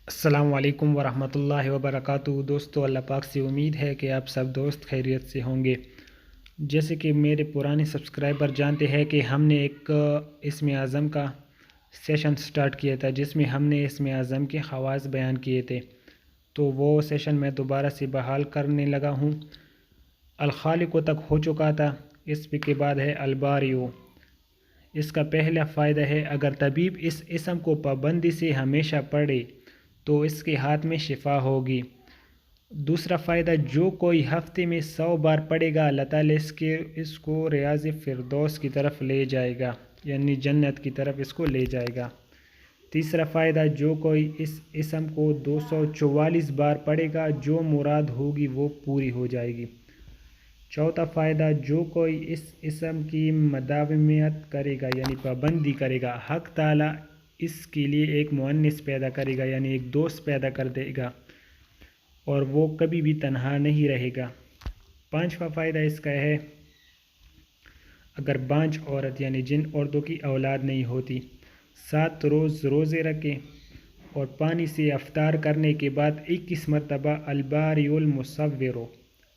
السلام علیکم ورحمۃ اللہ وبرکاتہ۔ دوستو، اللہ پاک سے امید ہے کہ آپ سب دوست خیریت سے ہوں گے۔ جیسے کہ میرے پرانے سبسکرائبر جانتے ہیں کہ ہم نے ایک اسم اعظم کا سیشن سٹارٹ کیا تھا، جس میں ہم نے اسم اعظم کے خواص بیان کیے تھے، تو وہ سیشن میں دوبارہ سے بحال کرنے لگا ہوں۔ الخالق تک ہو چکا تھا، اس کے بعد ہے الباریو۔ اس کا پہلا فائدہ ہے، اگر طبیب اس اسم کو پابندی سے ہمیشہ پڑھے تو اس کے ہاتھ میں شفا ہوگی۔ دوسرا فائدہ، جو کوئی ہفتے میں 100 بار پڑھے گا، اللہ تعالیٰ اس کو ریاض فردوس کی طرف لے جائے گا، یعنی جنت کی طرف اس کو لے جائے گا۔ تیسرا فائدہ، جو کوئی اس اسم کو 244 بار پڑھے گا، جو مراد ہوگی وہ پوری ہو جائے گی۔ چوتھا فائدہ، جو کوئی اس اسم کی مداومت کرے گا، یعنی پابندی کرے گا، حق تعالیٰ اس کے لیے ایک مؤنث پیدا کرے گا، یعنی ایک دوست پیدا کر دے گا، اور وہ کبھی بھی تنہا نہیں رہے گا۔ پانچواں فائدہ اس کا ہے، اگر بانجھ عورت یعنی جن عورتوں کی اولاد نہیں ہوتی، 7 روز روزے رکھے اور پانی سے افطار کرنے کے بعد 21 مرتبہ الباری المصور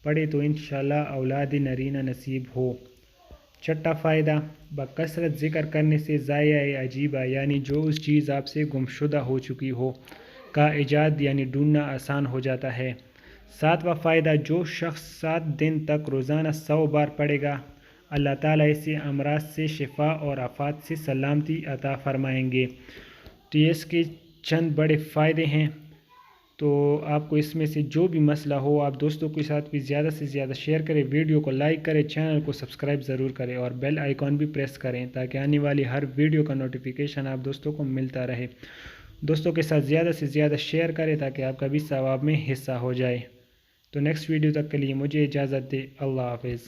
پڑھے تو انشاءاللہ اولاد نرینہ نصیب ہو۔ چھٹا فائدہ، بکثرت ذکر کرنے سے ضائع عجیبہ، یعنی جو اس چیز آپ سے گمشدہ ہو چکی ہو کا ایجاد یعنی ڈھونڈنا آسان ہو جاتا ہے۔ ساتواں فائدہ، جو شخص 7 دن تک روزانہ 100 بار پڑھے گا، اللہ تعالیٰ اسے امراض سے شفا اور آفات سے سلامتی عطا فرمائیں گے۔ تو یہ اس کے چند بڑے فائدے ہیں۔ تو آپ کو اس میں سے جو بھی مسئلہ ہو، آپ دوستوں کے ساتھ بھی زیادہ سے زیادہ شیئر کریں، ویڈیو کو لائک کریں، چینل کو سبسکرائب ضرور کریں اور بیل آئیکن بھی پریس کریں تاکہ آنے والی ہر ویڈیو کا نوٹیفیکیشن آپ دوستوں کو ملتا رہے۔ دوستوں کے ساتھ زیادہ سے زیادہ شیئر کریں تاکہ آپ کا بھی ثواب میں حصہ ہو جائے۔ تو نیکسٹ ویڈیو تک کے لیے مجھے اجازت دے، اللہ حافظ۔